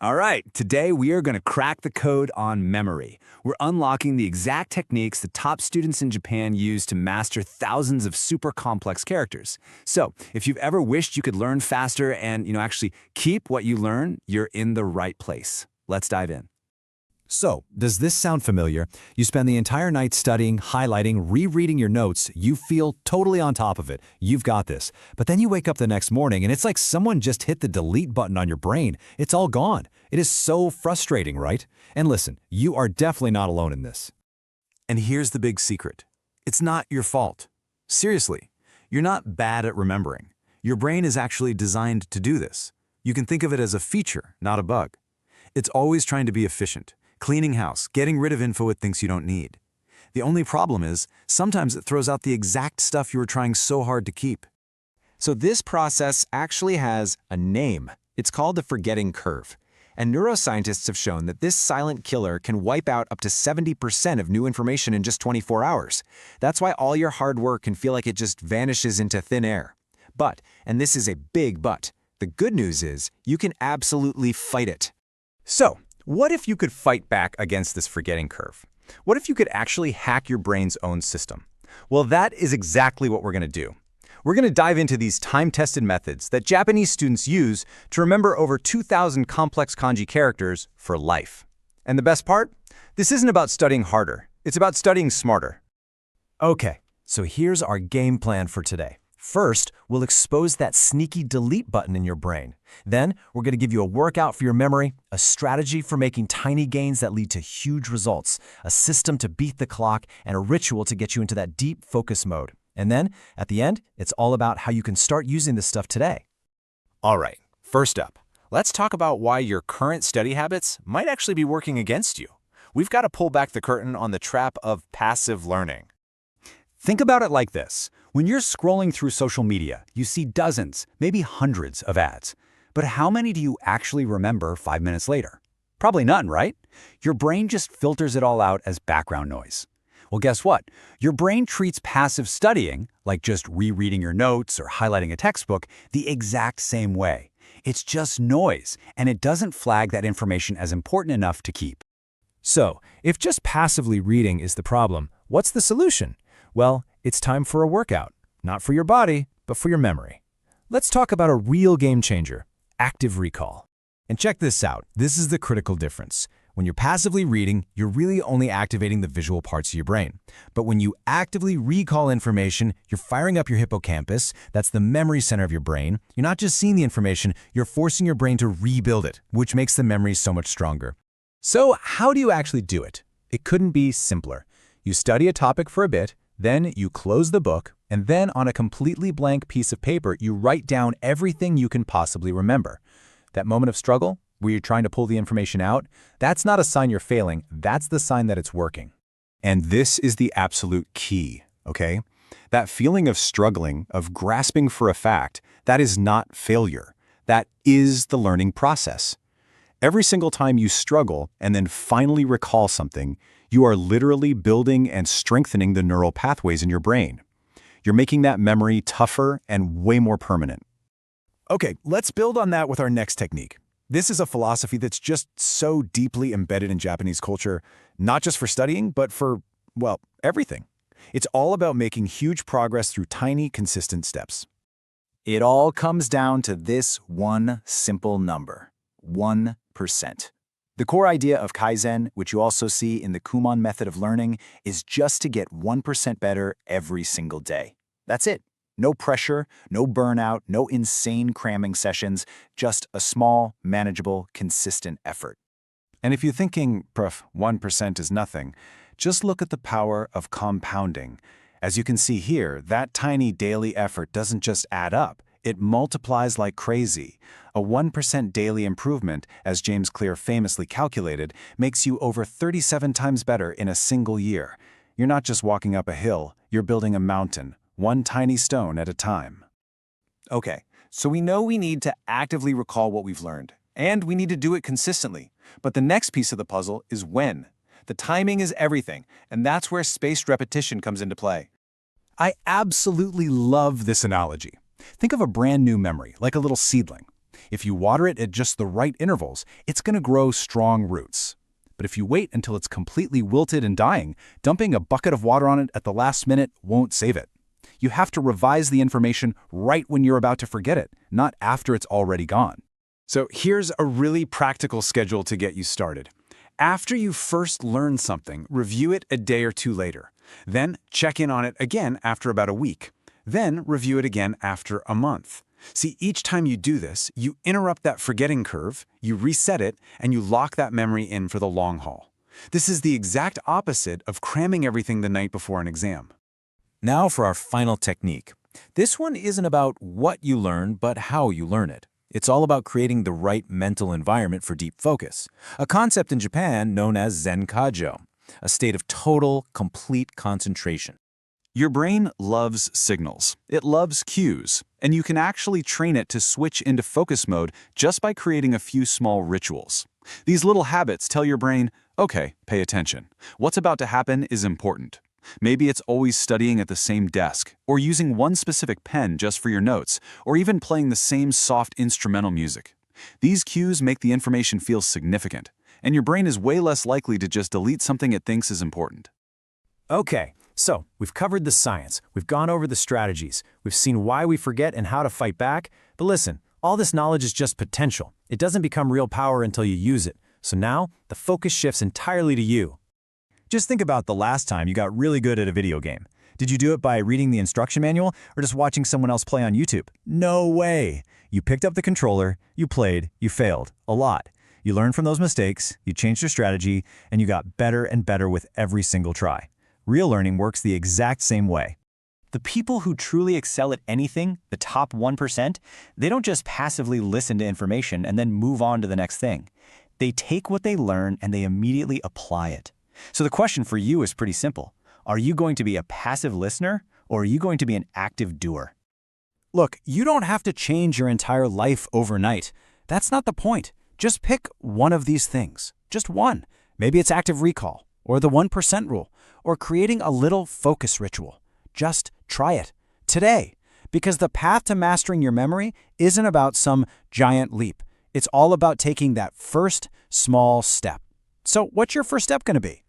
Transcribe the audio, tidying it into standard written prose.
All right, today we are going to crack the code on memory. We're unlocking the exact techniques the top students in Japan use to master thousands of super complex characters. So, if you've ever wished you could learn faster and, actually keep what you learn, you're in the right place. Let's dive in. So, does this sound familiar? You spend the entire night studying, highlighting, rereading your notes, you feel totally on top of it. You've got this. But then you wake up the next morning and it's like someone just hit the delete button on your brain. It's all gone. It is so frustrating, right? And listen, you are definitely not alone in this. And here's the big secret. It's not your fault. Seriously, you're not bad at remembering. Your brain is actually designed to do this. You can think of it as a feature, not a bug. It's always trying to be efficient. Cleaning house, getting rid of info it thinks you don't need. The only problem is, sometimes it throws out the exact stuff you were trying so hard to keep. So this process actually has a name. It's called the forgetting curve. And neuroscientists have shown that this silent killer can wipe out up to 70% of new information in just 24 hours. That's why all your hard work can feel like it just vanishes into thin air. But, and this is a big but, the good news is you can absolutely fight it. So, what if you could fight back against this forgetting curve? What if you could actually hack your brain's own system? Well, that is exactly what we're going to do. We're going to dive into these time-tested methods that Japanese students use to remember over 2,000 complex kanji characters for life. And the best part? This isn't about studying harder. It's about studying smarter. Okay, so here's our game plan for today. First, we'll expose that sneaky delete button in your brain. Then, we're going to give you a workout for your memory, a strategy for making tiny gains that lead to huge results, a system to beat the clock, and a ritual to get you into that deep focus mode. And then, at the end, it's all about how you can start using this stuff today. All right, first up, let's talk about why your current study habits might actually be working against you. We've got to pull back the curtain on the trap of passive learning. Think about it like this. When you're scrolling through social media, you see dozens, maybe hundreds of ads. But how many do you actually remember 5 minutes later? Probably none, right? Your brain just filters it all out as background noise. Well, guess what? Your brain treats passive studying, like just rereading your notes or highlighting a textbook, the exact same way. It's just noise, and it doesn't flag that information as important enough to keep. So, if just passively reading is the problem, what's the solution? Well, it's time for a workout, not for your body, but for your memory. Let's talk about a real game changer, active recall. And check this out, this is the critical difference. When you're passively reading, you're really only activating the visual parts of your brain. But when you actively recall information, you're firing up your hippocampus, that's the memory center of your brain. You're not just seeing the information, you're forcing your brain to rebuild it, which makes the memory so much stronger. So how do you actually do it? It couldn't be simpler. You study a topic for a bit, then you close the book, and then on a completely blank piece of paper, you write down everything you can possibly remember. That moment of struggle, where you're trying to pull the information out, that's not a sign you're failing, that's the sign that it's working. And this is the absolute key, okay? That feeling of struggling, of grasping for a fact, that is not failure. That is the learning process. Every single time you struggle and then finally recall something, you are literally building and strengthening the neural pathways in your brain. You're making that memory tougher and way more permanent. Okay, let's build on that with our next technique. This is a philosophy that's just so deeply embedded in Japanese culture, not just for studying, but for, well, everything. It's all about making huge progress through tiny, consistent steps. It all comes down to this one simple number, 1%. The core idea of Kaizen, which you also see in the Kumon method of learning, is just to get 1% better every single day. That's it. No pressure, no burnout, no insane cramming sessions, just a small, manageable, consistent effort. And if you're thinking, Prof, 1% is nothing, just look at the power of compounding. As you can see here, that tiny daily effort doesn't just add up, it multiplies like crazy. A 1% daily improvement, as James Clear famously calculated, makes you over 37 times better in a single year. You're not just walking up a hill, you're building a mountain, one tiny stone at a time. Okay, so we know we need to actively recall what we've learned, and we need to do it consistently. But the next piece of the puzzle is when. The timing is everything, and that's where spaced repetition comes into play. I absolutely love this analogy. Think of a brand new memory, like a little seedling. If you water it at just the right intervals, it's going to grow strong roots. But if you wait until it's completely wilted and dying, dumping a bucket of water on it at the last minute won't save it. You have to revise the information right when you're about to forget it, not after it's already gone. So here's a really practical schedule to get you started. After you first learn something, review it a day or two later. Then check in on it again after about a week. Then review it again after a month. See, each time you do this, you interrupt that forgetting curve, you reset it, and you lock that memory in for the long haul. This is the exact opposite of cramming everything the night before an exam. Now for our final technique. This one isn't about what you learn, but how you learn it. It's all about creating the right mental environment for deep focus, a concept in Japan known as Zen-kajo, a state of total, complete concentration. Your brain loves signals. It loves cues, and you can actually train it to switch into focus mode just by creating a few small rituals. These little habits tell your brain, okay, pay attention. What's about to happen is important. Maybe it's always studying at the same desk, or using one specific pen just for your notes, or even playing the same soft instrumental music. These cues make the information feel significant, and your brain is way less likely to just delete something it thinks is important. Okay, so we've covered the science, we've gone over the strategies, we've seen why we forget and how to fight back, but listen, all this knowledge is just potential. It doesn't become real power until you use it. So now, the focus shifts entirely to you. Just think about the last time you got really good at a video game. Did you do it by reading the instruction manual or just watching someone else play on YouTube? No way! You picked up the controller, you played, you failed. A lot. You learned from those mistakes, you changed your strategy, and you got better and better with every single try. Real learning works the exact same way. The people who truly excel at anything, the top 1%, they don't just passively listen to information and then move on to the next thing. They take what they learn and they immediately apply it. So the question for you is pretty simple. Are you going to be a passive listener, or are you going to be an active doer? Look, you don't have to change your entire life overnight. That's not the point. Just pick one of these things. Just one. Maybe it's active recall, or the 1% rule, or creating a little focus ritual. Just try it today, because the path to mastering your memory isn't about some giant leap. It's all about taking that first small step. So what's your first step going to be?